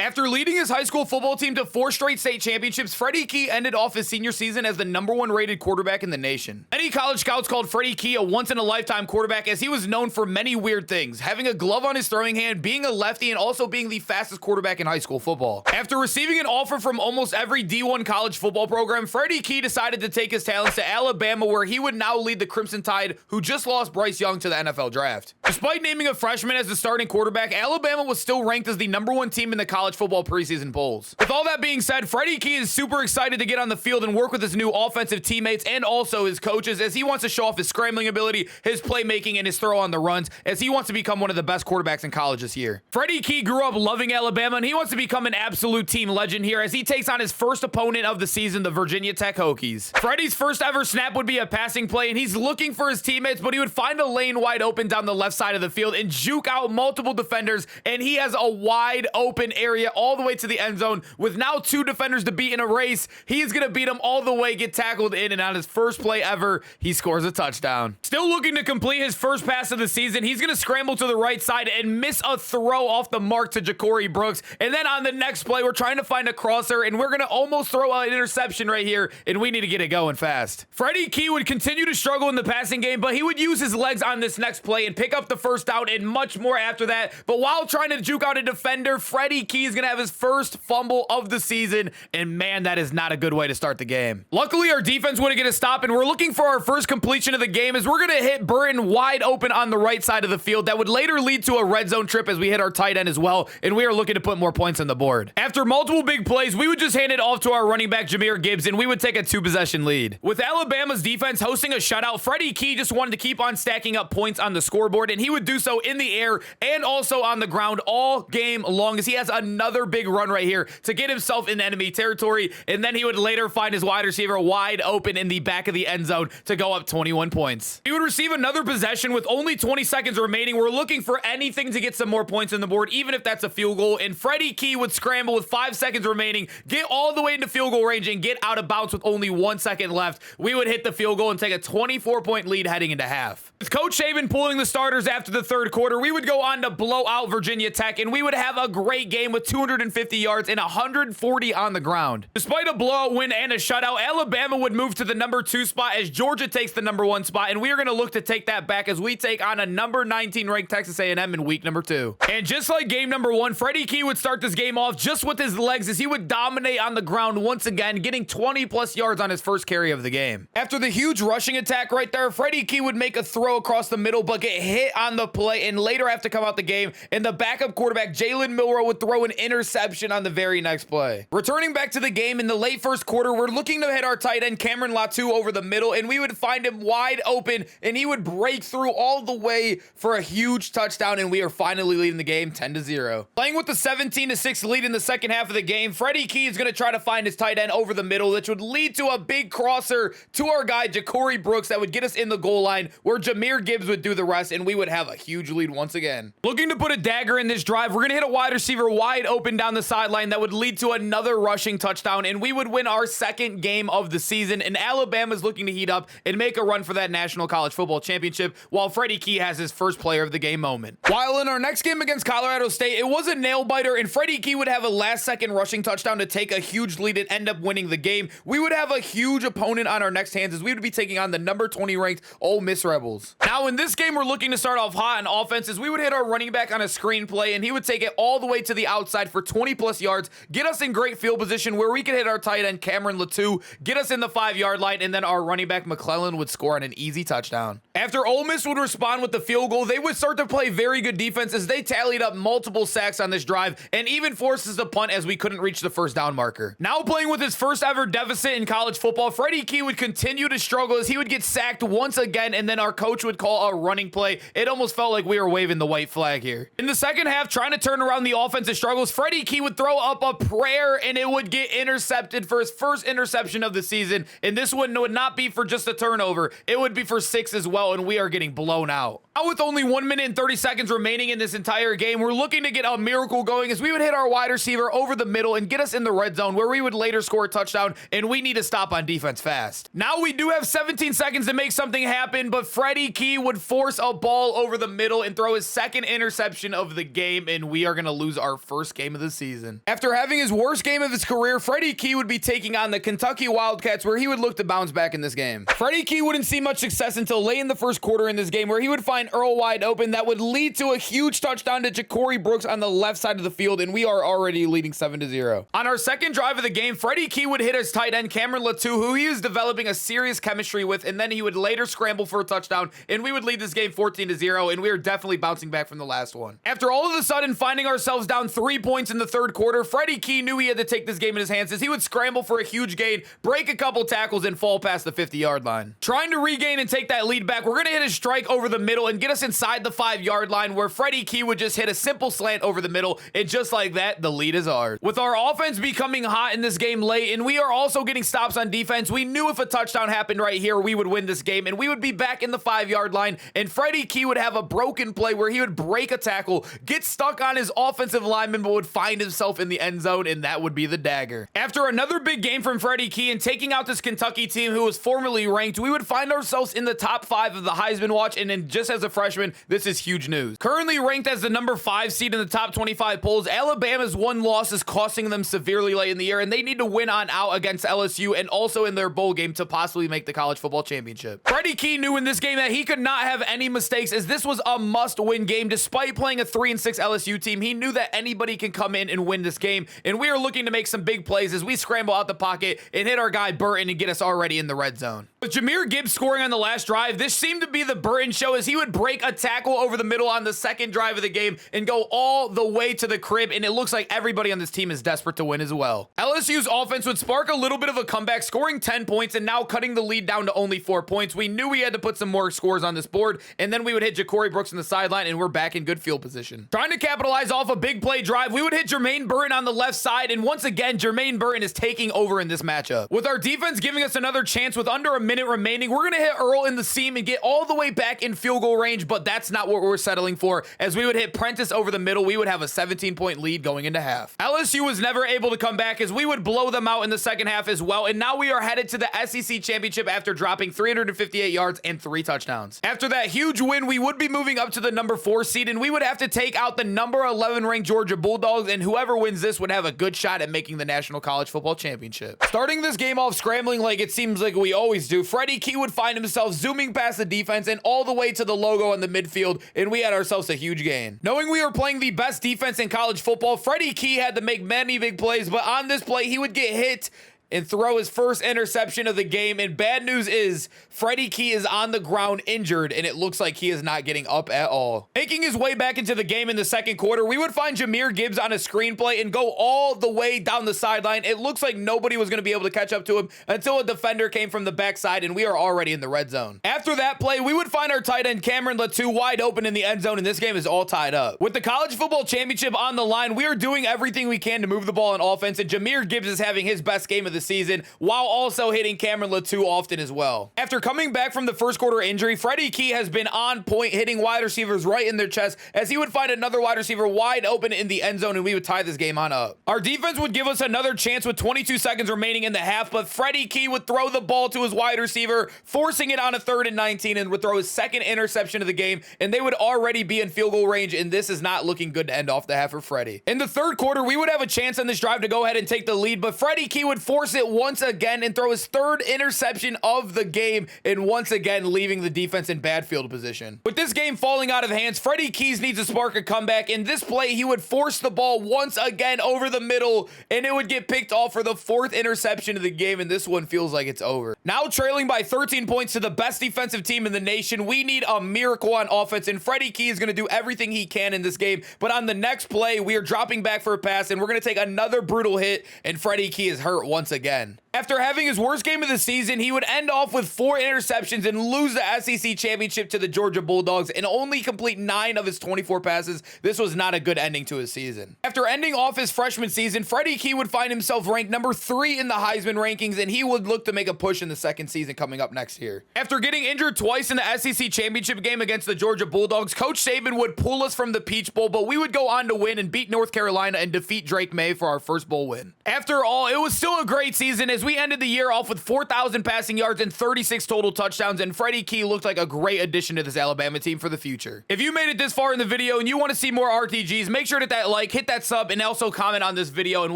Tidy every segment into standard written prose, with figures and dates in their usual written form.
After leading his high school football team to 4 straight state championships, Freddie Key ended off his senior season as the #1 rated quarterback in the nation. Many college scouts called Freddie Key a once-in-a-lifetime quarterback, as he was known for many weird things, having a glove on his throwing hand, being a lefty, and also being the fastest quarterback in high school football. After receiving an offer from almost every D1 college football program, Freddie Key decided to take his talents to Alabama, where he would now lead the Crimson Tide, who just lost Bryce Young to the NFL draft. Despite naming a freshman as the starting quarterback, Alabama was still ranked as the #1 team in the college football preseason polls. With all that being said, Freddie Key is super excited to get on the field and work with his new offensive teammates and also his coaches, as he wants to show off his scrambling ability, his playmaking, and his throw on the runs, as he wants to become one of the best quarterbacks in college this year. Freddie Key grew up loving Alabama, and he wants to become an absolute team legend here as he takes on his first opponent of the season, the Virginia Tech Hokies. Freddie's first ever snap would be a passing play, and he's looking for his teammates, but he would find a lane wide open down the left side of the field and juke out multiple defenders, and he has a wide open area all the way to the end zone with now 2 defenders to beat in a race. He's going to beat them all the way, get tackled in, and on his first play ever, he scores a touchdown. Still looking to complete his first pass of the season, he's going to scramble to the right side and miss a throw off the mark to Ja'Cory Brooks, and then on the next play, we're trying to find a crosser, and we're going to almost throw an interception right here, and we need to get it going fast. Freddie Key would continue to struggle in the passing game, but he would use his legs on this next play and pick up the first down and much more after that. But while trying to juke out a defender, Freddie Key is going to have his first fumble of the season, and man, that is not a good way to start the game. Luckily, our defense wouldn't get a stop, and we're looking for our first completion of the game as we're going to hit Burton wide open on the right side of the field. That would later lead to a red zone trip as we hit our tight end as well, and we are looking to put more points on the board. After multiple big plays, we would just hand it off to our running back, Jahmyr Gibbs, and we would take a 2-possession lead. With Alabama's defense hosting a shutout, Freddie Key just wanted to keep on stacking up points on the scoreboard, and he would do so in the air and also on the ground all game long, as he has another big run right here to get himself in enemy territory, and then he would later find his wide receiver wide open in the back of the end zone to go up 21 points. He would receive another possession with only 20 seconds remaining. We're looking for anything to get some more points on the board, even if that's a field goal, and Freddie Key would scramble with 5 seconds remaining, get all the way into field goal range, and get out of bounds with only 1 second left. We would hit the field goal and take a 24-point lead heading into half. With Coach Saban pulling the starters after the third quarter, we would go on to blow out Virginia Tech, and we would have a great game with 250 yards and 140 on the ground. Despite a blowout win and a shutout, Alabama would move to the #2 spot as Georgia takes the #1 spot, and we are going to look to take that back as we take on a #19 ranked Texas A&M in week #2. And just like game #1, Freddie Key would start this game off just with his legs as he would dominate on the ground once again, getting 20+ yards on his first carry of the game. After the huge rushing attack right there, Freddie Key would make a throw across the middle but get hit on the play and later have to come out the game, and the backup quarterback Jalen Milroe would throw an interception on the very next play. Returning back to the game in the late first quarter, we're looking to hit our tight end Cameron Latu over the middle, and we would find him wide open, and he would break through all the way for a huge touchdown, and we are finally leading the game 10-0. Playing with the 17-6 lead in the second half of the game, Freddie Key is going to try to find his tight end over the middle, which would lead to a big crosser to our guy Ja'Cory Brooks that would get us in the goal line, where Jahmyr Gibbs would do the rest, and we would have a huge lead once again. Looking to put a dagger in this drive, we're going to hit a wide receiver wide open down the sideline that would lead to another rushing touchdown, and we would win our second game of the season, and Alabama's looking to heat up and make a run for that National College Football Championship, while Freddie Key has his first player of the game moment. While in our next game against Colorado State, it was a nail-biter, and Freddie Key would have a last-second rushing touchdown to take a huge lead and end up winning the game. We would have a huge opponent on our next hands as we would be taking on the #20 ranked Ole Miss Rebels. Now, in this game, we're looking to start off hot on offense as we would hit our running back on a screen play, and he would take it all the way to the outside for 20+ yards, get us in great field position where we could hit our tight end Cameron Latu, get us in the 5-yard line, and then our running back McClellan would score on an easy touchdown. After Ole Miss would respond with the field goal, they would start to play very good defense as they tallied up multiple sacks on this drive and even forced us to punt as we couldn't reach the first down marker. Now playing with his first ever deficit in college football, Freddie Key would continue to struggle as he would get sacked once again, and then our coach would call a running play. It almost felt like we were waving the white flag here. In the second half, trying to turn around the offensive struggles, Freddie Key would throw up a prayer and it would get intercepted for his first interception of the season, and this one would not be for just a turnover. It would be for 6 as well, and we are getting blown out. Now with only 1 minute and 30 seconds remaining in this entire game, we're looking to get a miracle going as we would hit our wide receiver over the middle and get us in the red zone where we would later score a touchdown, and we need to stop on defense fast. Now we do have 17 seconds to make something happen, but Freddie Key would force a ball over the middle and throw his second interception of the game, and we are going to lose our first game of the season. After having his worst game of his career, Freddie Key would be taking on the Kentucky Wildcats, where he would look to bounce back in this game. Freddie Key wouldn't see much success until late in the first quarter in this game, where he would find Earl wide open. That would lead to a huge touchdown to Ja'Cory Brooks on the left side of the field, and we are already leading 7-0. On our second drive of the game, Freddie Key would hit his tight end Cameron Latou, who he was developing a serious chemistry with, and then he would later scramble for a touchdown, and we would lead this game 14-0, and we are definitely bouncing back from the last one. After all of a sudden finding ourselves down 3 points in the third quarter, Freddie Key knew he had to take this game in his hands as he would scramble for a huge gain, break a couple tackles, and fall past the 50-yard line. Trying to regain and take that lead back, we're going to hit a strike over the middle and get us inside the 5-yard line, where Freddie Key would just hit a simple slant over the middle, and just like that, the lead is ours. With our offense becoming hot in this game late, and we are also getting stops on defense, we knew if a touchdown happened right here, we would win this game, and we would be back in the 5-yard line, and Freddie Key would have a broken play where he would break a tackle, get stuck on his offensive lineman, but would find himself in the end zone, and that would be the dagger. After another big game from Freddie Key and taking out this Kentucky team who was formerly ranked, we would find ourselves in the top 5 of the Heisman Watch, and then just as a freshman, this is huge news. Currently ranked as the number 5 seed in the top 25 polls, Alabama's one loss is costing them severely late in the year, and they need to win on out against LSU and also in their bowl game to possibly make the college football championship. Freddie Key knew in this game that he could not have any mistakes, as this was a must-win game. Despite playing a 3-6 LSU team, he knew that anybody can come in and win this game, and we are looking to make some big plays as we scramble out the pocket and hit our guy Burton and get us already in the red zone. With Jahmyr Gibbs scoring on the last drive, this seemed to be the Burton show as he would break a tackle over the middle on the second drive of the game and go all the way to the crib, and it looks like everybody on this team is desperate to win as well. LSU's offense would spark a little bit of a comeback, scoring 10 points and now cutting the lead down to only 4 points. We knew we had to put some more scores on this board, and then we would hit Ja'Cory Brooks in the sideline, and we're back in good field position. Trying to capitalize off a big play drive, we would hit Jermaine Burton on the left side, and once again, Jermaine Burton is taking over in this matchup. With our defense giving us another chance with under a minute remaining, we're going to hit Earl in the seam and get all the way back in field goal range, but that's not what we're settling for, as we would hit Prentice over the middle. We would have a 17-point lead going into half. LSU was never able to come back as we would blow them out in the second half as well, and now we are headed to the SEC championship after dropping 358 yards and 3 touchdowns. After that huge win, we would be moving up to the number 4 seed, and we would have to take out the number 11 ranked Georgia Bulldogs, and whoever wins this would have a good shot at making the National College Football Championship. Starting this game off scrambling like it seems like we always do, Freddie Key would find himself zooming past the defense and all the way to the logo in the midfield, and we had ourselves a huge gain. Knowing we were playing the best defense in college football, Freddie Key had to make many big plays, but on this play, he would get hit and throw his first interception of the game. And bad news is Freddie Key is on the ground injured, and it looks like he is not getting up at all. Making his way back into the game in the second quarter, we would find Jahmyr Gibbs on a screenplay and go all the way down the sideline. It looks like nobody was going to be able to catch up to him until a defender came from the backside, and we are already in the red zone. After that play, we would find our tight end Cameron Latou wide open in the end zone, and this game is all tied up. With the college football championship on the line, we are doing everything we can to move the ball on offense, and Jahmyr Gibbs is having his best game of the season while also hitting Cameron Latou often as well. After coming back from the first quarter injury, Freddie Key has been on point, hitting wide receivers right in their chest as he would find another wide receiver wide open in the end zone, and we would tie this game on up. Our defense would give us another chance with 22 seconds remaining in the half, but Freddie Key would throw the ball to his wide receiver, forcing it on a 3rd and 19, and would throw his second interception of the game, and they would already be in field goal range, and this is not looking good to end off the half for Freddie. In the third quarter, we would have a chance on this drive to go ahead and take the lead, but Freddie Key would force it once again and throw his 3rd interception of the game, and once again leaving the defense in bad field position. With this game falling out of hands, Freddie Key needs to spark a comeback. In this play, he would force the ball once again over the middle, and it would get picked off for the 4th interception of the game, and this one feels like it's over. Now trailing by 13 points to the best defensive team in the nation, we need a miracle on offense, and Freddie Key is going to do everything he can in this game, but on the next play, we are dropping back for a pass, and we're going to take another brutal hit, and Freddie Key is hurt once again. After having his worst game of the season, he would end off with 4 interceptions and lose the SEC championship to the Georgia Bulldogs and only complete 9 of his 24 passes. This was not a good ending to his season. After ending off his freshman season, Freddie Key would find himself ranked number 3 in the Heisman rankings, and he would look to make a push in the second season coming up next year. After getting injured twice in the SEC championship game against the Georgia Bulldogs, Coach Saban would pull us from the Peach Bowl, but we would go on to win and beat North Carolina and defeat Drake May for our first bowl win. After all, it was still a great season as we ended the year off with 4,000 passing yards and 36 total touchdowns, and Freddie Key looked like a great addition to this Alabama team for the future. If you made it this far in the video and you want to see more RTGs, make sure to hit that like, hit that sub, and also comment on this video, and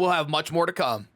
we'll have much more to come.